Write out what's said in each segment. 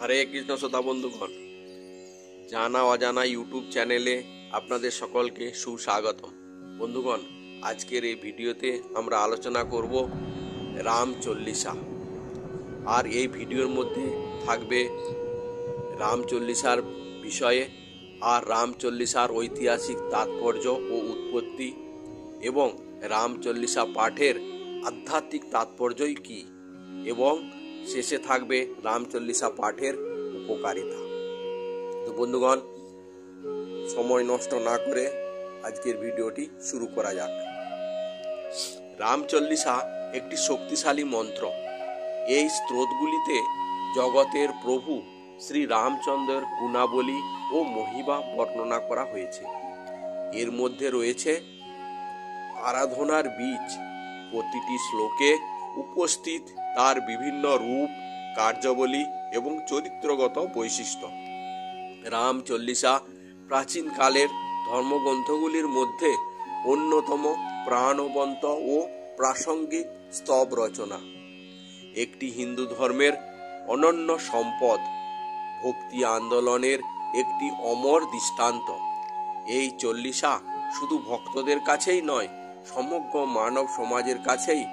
হরে কৃষ্ণ শ্রোতা বন্ধুগণ, জানা অজানা ইউটিউব চ্যানেলে আপনাদের সকলকে সুস্বাগতম। বন্ধুগণ, আজকের এই ভিডিওতে আমরা আলোচনা করব রাম চল্লিশা। আর এই ভিডিওর মধ্যে থাকবে রাম চল্লিশার বিষয়ে, আর রাম চল্লিশার ঐতিহাসিক তাৎপর্য ও উৎপত্তি, এবং রাম চল্লিশা পাঠের আধ্যাত্মিক তাৎপর্যই কী, এবং শেষে থাকবে রাম চল্লিশা পাঠের উপকারিতা। তো বন্ধুগণ, সময় নষ্ট না করে আজকের ভিডিওটি শুরু করা যাক। রাম চল্লিশা একটি শক্তিশালী মন্ত্র। এই স্তোত্রগুলিতে জগতের প্রভু শ্রী রামচন্দ্রের গুণাবলী ও মহিমা বর্ণনা করা হয়েছে। এর মধ্যে রয়েছে আরাধনার বীজ। প্রতিটি শ্লোকে উপস্থিত তার বিভিন্ন রূপ, কার্যাবলী এবং চরিত্রগত বৈশিষ্ট্য। রাম চল্লিশা প্রাচীনকালের ধর্মগ্রন্থগুলির মধ্যে অন্যতম প্রাণবন্ত ও প্রাসঙ্গিক স্তব রচনা। একটি হিন্দু ধর্মের অনন্য সম্পদ, ভক্তি আন্দোলনের একটি অমর দৃষ্টান্ত। এই চল্লিশা শুধু ভক্তদের কাছেই নয়, সমগ্র মানব সমাজের কাছেই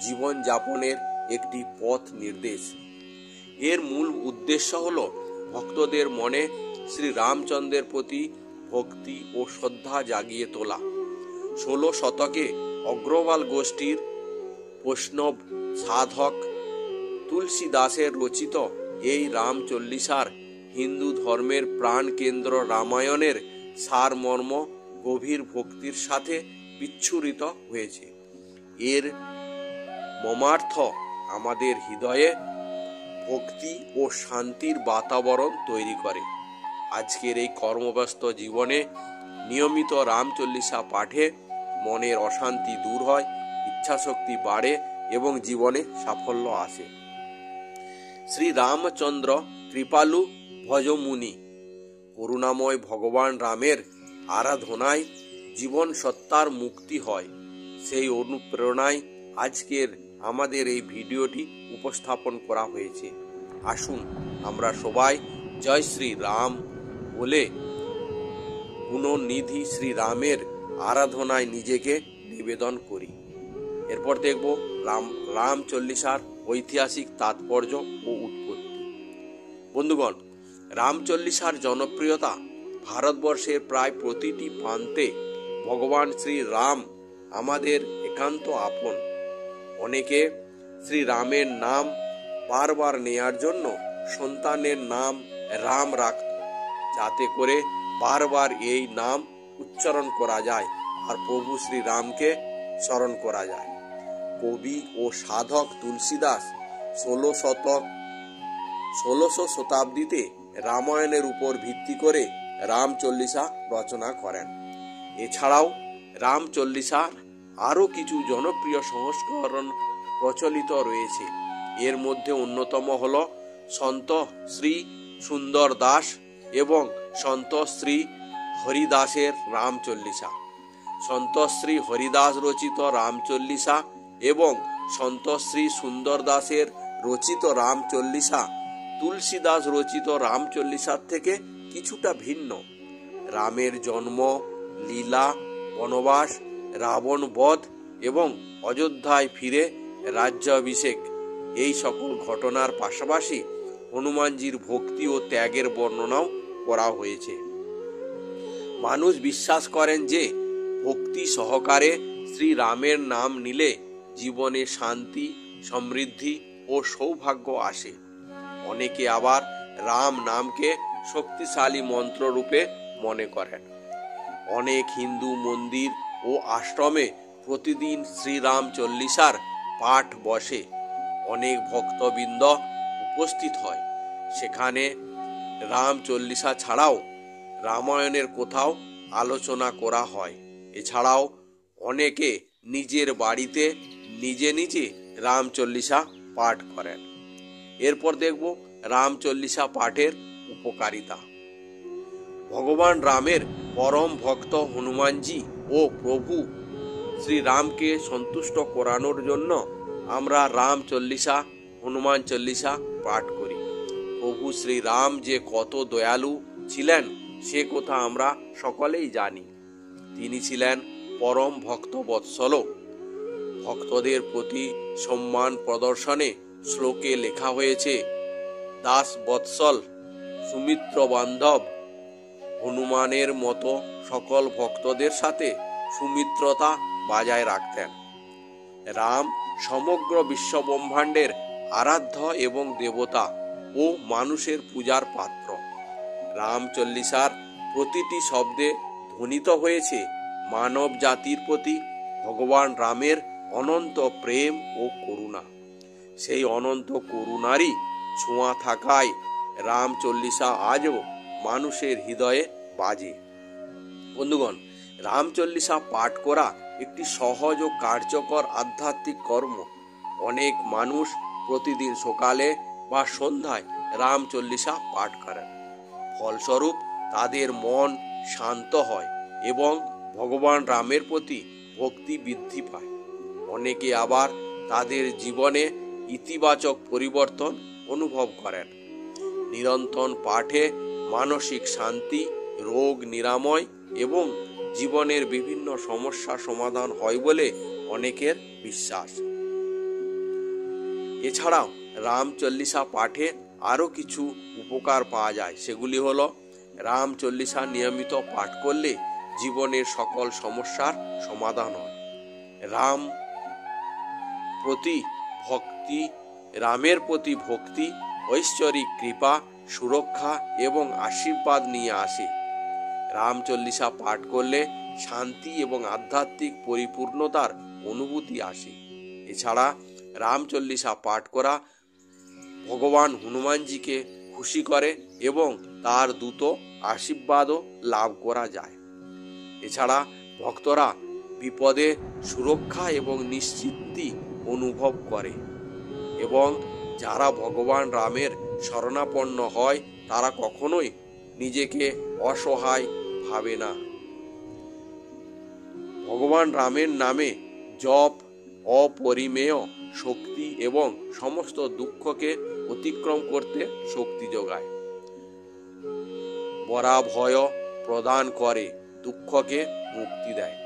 জীবনযাপনের একটি পথ নির্দেশ। এর মূল উদ্দেশ্য হল ভক্তদের মনে শ্রী রামচন্দ্রের প্রতি ভক্তি ও শ্রদ্ধা জাগিয়ে তোলা। 16 শতকে অগ্রওয়াল গোষ্ঠীর বৈষ্ণব সাধক তুলসী দাসের রচিত এই রাম চল্লিশার হিন্দু ধর্মের প্রাণকেন্দ্র রামায়ণের সারমর্ম গভীর ভক্তির সাথে বিচ্ছুরিত হয়েছে। এর মর্মার্থ আমাদের হৃদয়ে ভক্তি ও শান্তির বাতাবরণ তৈরি করে। আজকের এই কর্মব্যস্ত জীবনে নিয়মিত রাম চল্লিশা পাঠে মনের অশান্তি দূর হয়, ইচ্ছাশক্তি বাড়ে এবং জীবনে সাফল্য আসে। শ্রী রামচন্দ্র কৃপালু ভজমুনি। করুণাময় ভগবান রামের আরাধনায় জীবন সত্তার মুক্তি হয়। সেই অনুপ্রেরণায় আজকের আমাদের এই ভিডিওটি উপস্থাপন করা হয়েছে। আসুন আমরা সবাই জয় শ্রী রাম বলে গুণনিধি শ্রী রামের আরাধনায় নিজেকে নিবেদন করি। এরপর দেখব রাম চল্লিশার ঐতিহাসিক তাৎপর্য ও উৎপত্তি। বন্ধুগণ, রাম চল্লিশার জনপ্রিয়তা ভারতবর্ষের প্রায় প্রতিটি প্রান্তে। ভগবান শ্রী রাম আমাদের একান্ত আপন। অনেকে শ্রী রামের নাম বারবার নেয়ার জন্য সন্তানের নাম রাম রাখত, যাতে করে বারবার এই নাম উচ্চারণ করা যায় আর প্রভু শ্রী রামকে স্মরণ করা যায়। কবি ও সাধক তুলসী দাস 16শো শতাব্দীতে রামায়ণের উপর ভিত্তি করে রাম চল্লিশা রচনা করেন। এছাড়াও রাম চল্লিশার আরও কিছু জনপ্রিয় সংস্করণ প্রচলিত রয়েছে। এর মধ্যে অন্যতম হল সন্ত শ্রী সুন্দর দাস এবং সন্ত শ্রী হরিদাসের রাম চল্লিশা। সন্ত শ্রী হরিদাস রচিত রাম চল্লিশা এবং সন্ত শ্রী সুন্দর দাসের রচিত রাম চল্লিশা তুলসী দাস রচিত রাম চল্লিশার থেকে কিছুটা ভিন্ন। রামের জন্ম, লীলা, বনবাস, রাবণ বধ এবং অযোধ্যায় ফিরে রাজ্যাভিষেক, এই সকল ঘটনার পাশাপাশি হনুমানজির ভক্তি ও ত্যাগের বর্ণনাও করা হয়েছে। মানুষ বিশ্বাস করেন যে ভক্তি সহকারে শ্রী রামের নাম নিলে জীবনে শান্তি, সমৃদ্ধি ও সৌভাগ্য আসে। অনেকে আবার রাম নামকে শক্তিশালী মন্ত্র রূপে মনে করেন। অনেক হিন্দু মন্দির ও আশ্রমে প্রতিদিন শ্রীরাম চল্লিশার পাঠ বসে। অনেক ভক্তবৃন্দ উপস্থিত হয়। সেখানে রাম চল্লিশা ছাড়াও রামায়ণের কোথাও আলোচনা করা হয়। এছাড়াও অনেকে নিজের বাড়িতে নিজে নিজে রাম চল্লিশা পাঠ করেন। এরপর দেখব রাম চল্লিশা পাঠের উপকারিতা। ভগবান রামের পরম ভক্ত হনুমানজি ও প্রভু শ্রী রামকে সন্তুষ্ট করানোর জন্য আমরা রাম চল্লিশা, হনুমান চল্লিশা পাঠ করি। প্রভু শ্রীরাম যে কত দয়ালু ছিলেন সে কথা আমরা সকলেই জানি। তিনি ছিলেন পরম ভক্তবৎসল। ভক্তদের প্রতি সম্মান প্রদর্শনে শ্লোকে লেখা হয়েছে, দাস বৎসল সুমিত্র বান্ধব। হনুমানের মতো সকল ভক্তদের সাথে সুমিত্রতা বজায় রাখতেন। রাম সমগ্র বিশ্বব্রহ্মাণ্ডের আরাধ্য এবং দেবতা ও মানুষের পূজার পাত্র। রাম চল্লিশার প্রতিটি শব্দে ধ্বনিত হয়েছে মানব জাতির প্রতি ভগবান রামের অনন্ত প্রেম ও করুণা। সেই অনন্ত করুণারই ছোঁয়া থাকায় রাম চল্লিশা আজও মানুষের হৃদয়ে বাজে। বন্ধুগণ, রাম চল্লিশা পাঠ করা একটি সহজ ও কার্যকর আধ্যাত্মিক কর্ম। অনেক মানুষ প্রতিদিন সকালে বা সন্ধ্যায় রাম চল্লিশা পাঠ করেন। ফলস্বরূপ তাদের মন শান্ত হয় এবং ভগবান রামের প্রতি ভক্তি বৃদ্ধি পায়। অনেকে আবার তাদের জীবনে ইতিবাচক পরিবর্তন অনুভব করেন। নিরন্তর পাঠে মানসিক শান্তি, রোগ নিরাময় এবং জীবনের বিভিন্ন সমস্যা সমাধান হয় বলে অনেকের বিশ্বাস। এছাড়াও রাম চল্লিশা পাঠে আরও কিছু উপকার পাওয়া যায়। সেগুলি হলো, রাম চল্লিশা নিয়মিত পাঠ করলে জীবনের সকল সমস্যার সমাধান হয়। রামের প্রতি ভক্তি ঐশ্বরিক কৃপা, সুরক্ষা এবং আশীর্বাদ নিয়ে আসে। রাম চল্লিশা পাঠ করলে শান্তি এবং আধ্যাত্মিক পরিপূর্ণতার অনুভূতি আসে। এছাড়া রাম চল্লিশা পাঠ করা ভগবান হনুমানজিকে খুশি করে এবং তার দ্রুত আশীর্বাদও লাভ করা যায়। এছাড়া ভক্তরা বিপদে সুরক্ষা এবং নিশ্চিন্তি অনুভব করে এবং যারা ভগবান রামের শরণাপন্ন হয় তারা কখনোই নিজেকে অসহায় ভাবে না। ভগবান রামের নামে জপ অপরিমেয় শক্তি এবং সমস্ত দুঃখকে অতিক্রম করতে শক্তি যোগায়। পরাভয় প্রদান করে, দুঃখকে মুক্তি দেয়।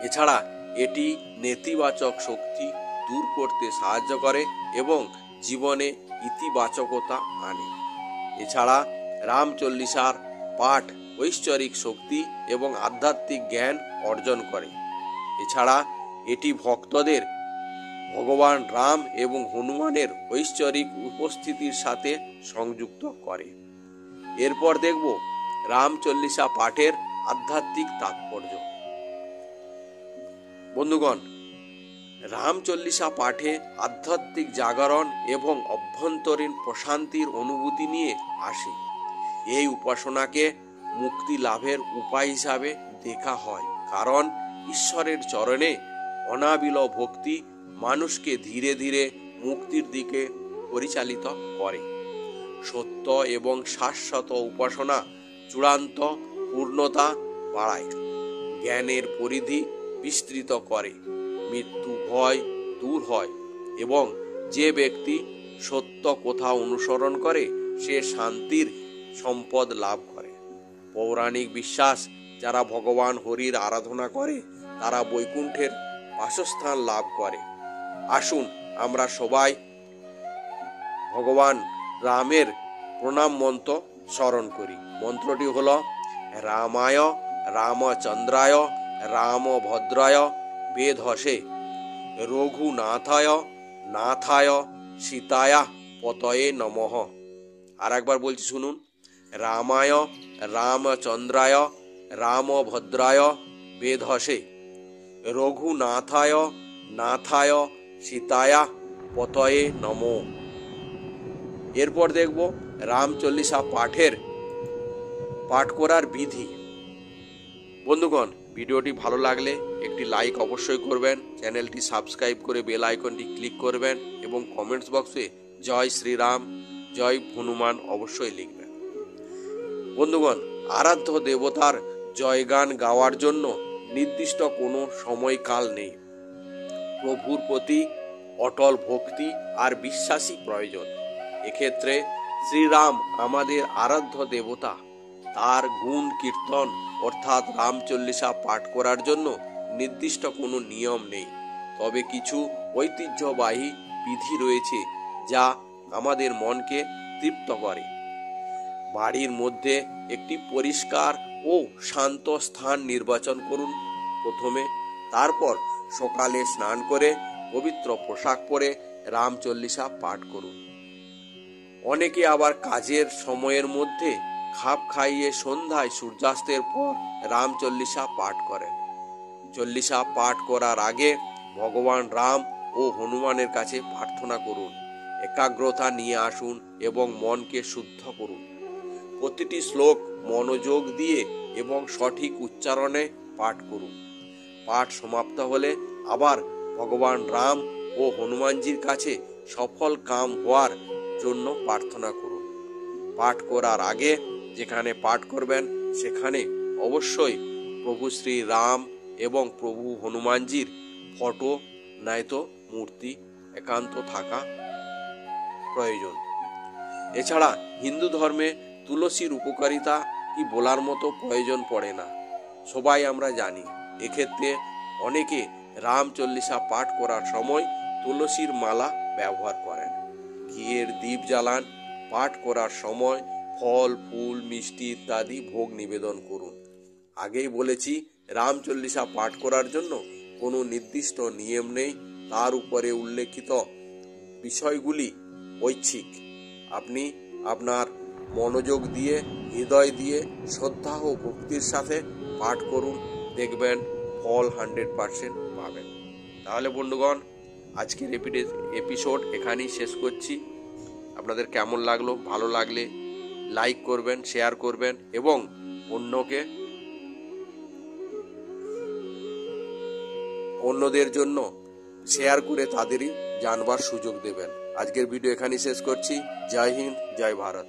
এছাড়া এটি নেতিবাচক শক্তি দূর করতে সাহায্য করে এবং জীবনে ইতিবাচকতা আনে। এছাড়া রাম চল্লিশার পাঠ ঐশ্বরিক শক্তি এবং আধ্যাত্মিক জ্ঞান অর্জন করে। এছাড়া এটি ভক্তদের ভগবান রাম এবং হনুমানের ঐশ্বরিক উপস্থিতির সাথে সংযুক্ত করে। এরপর দেখব রাম চল্লিশা পাঠের আধ্যাত্মিক তাৎপর্য। বন্ধুগণ, রাম চল্লিশা পাঠে আধ্যাত্মিক জাগরণ এবং অভ্যন্তরীণ প্রশান্তির অনুভূতি নিয়ে আসে। এই উপাসনাকে মুক্তি লাভের উপায় হিসাবে দেখা হয়, কারণ ঈশ্বরের চরণে অনাবিল ভক্তি মানুষকে ধীরে ধীরে মুক্তির দিকে পরিচালিত করে। সত্য এবং শাশ্বত উপাসনা চূড়ান্ত পূর্ণতা বাড়ায়, জ্ঞানের পরিধি বিস্তৃত করে, মৃত্যু ভয় দূর হয় এবং যে ব্যক্তি সত্য কথা অনুসরণ করে সে শান্তির সম্পদ লাভ করে। পৌরাণিক বিশ্বাস, যারা ভগবান হরির আরাধনা করে তারা বৈকুণ্ঠের বাসস্থান লাভ করে। আসুন আমরা সবাই ভগবান রামের প্রণাম মন্ত্র স্মরণ করি। মন্ত্রটি হল, রামায় রামচন্দ্রায় রামভদ্রায় বেধসে রঘুনাথায় নাথায় সীতায়া পতয়ে নমঃ। আর একবার বলছি, শুনুন। রামায় রামচন্দ্রায় রামভদ্রায় বেধসে রঘুনাথায় নাথায় সীতায়া পতয়ে নমঃ। এরপর দেখব রাম চল্লিশা পাঠ করার বিধি। বন্ধুগণ, ভিডিওটি ভালো লাগলে একটি লাইক অবশ্যই করবেন, চ্যানেলটি সাবস্ক্রাইব করে বেল আইকনটি ক্লিক করবেন এবং কমেন্টস বক্সে জয় শ্রীরাম জয় হনুমান অবশ্যই লিখবেন। বন্ধুগণ, আরাধ্য দেবতার জয়গান গাওয়ার জন্য নির্দিষ্ট কোনো সময়কাল নেই। প্রভুর প্রতি অটল ভক্তি আর বিশ্বাসই প্রয়োজন। এক্ষেত্রে শ্রীরাম আমাদের আরাধ্য দেবতা, তার গুণ কীর্তন অর্থাৎ রামচল্লিশা পাঠ করার জন্য নির্দিষ্ট কোনো নিয়ম নেই, তবে কিছু ঐতিহ্যবাহী বিধি রয়েছে যা আমাদের মনকে তৃপ্ত করে। বাড়ির মধ্যে একটি পরিষ্কার ও শান্ত স্থান নির্বাচন করুন প্রথমে, তারপর সকালে স্নান করে পবিত্র পোশাক পরে রামচল্লিশা পাঠ করুন। অনেকে আবার কাজের সময়ের মধ্যে খাপ খাইয়ে সন্ধ্যায় সূর্যাস্তের পর রামচল্লিশা পাঠ করেন। চল্লিশা পাঠ করার আগে ভগবান রাম ও হনুমানের কাছে প্রার্থনা করুন, একাগ্রতা নিয়ে আসুন এবং মনকে শুদ্ধ করুন। প্রতিটি শ্লোক মনোযোগ দিয়ে এবং সঠিক উচ্চারণে পাঠ করুন। পাঠ সমাপ্ত হলে আবার ভগবান রাম ও হনুমানজির কাছে সফল কাম হওয়ার জন্য প্রার্থনা করুন। পাঠ করার আগে যেখানে পাঠ করবেন সেখানে অবশ্যই প্রভু শ্রী রাম এবং প্রভু হনুমানজির ফটো নয়তো মূর্তি একান্ত থাকা প্রয়োজন। এছাড়া হিন্দু ধর্মে তুলসীর উপকারিতা কি বলার মতো প্রয়োজন পড়ে না, সবাই আমরা জানি। এক্ষেত্রে অনেকে রামচল্লিশা পাঠ করার সময় তুলসীর মালা ব্যবহার করেন। ঘিয়ের দীপ জ্বালান। পাঠ করার সময় ফল, ফুল, মিষ্টি ইত্যাদি ভোগ নিবেদন করুন। আগেই বলেছি, রামচল্লিশা পাঠ করার জন্য কোনো নির্দিষ্ট নিয়ম নেই, তার উপরে উল্লেখিত বিষয়গুলি ঐচ্ছিক। আপনি আপনার মনোযোগ দিয়ে, হৃদয় দিয়ে, শ্রদ্ধা ও ভক্তির সাথে পাঠ করুন, দেখবেন ফল 100% পাবেন। তাহলে বন্ধুগণ, আজকের এপিসোড এখানেই শেষ করছি। আপনাদের কেমন লাগলো? ভালো লাগলে লাইক করবেন, শেয়ার করবেন এবং অন্যদের জন্য শেয়ার করে তাদেরই জানবার সুযোগ দেবেন। আজকের ভিডিও এখানেই শেষ করছি। জয় হিন্দ, জয় ভারত।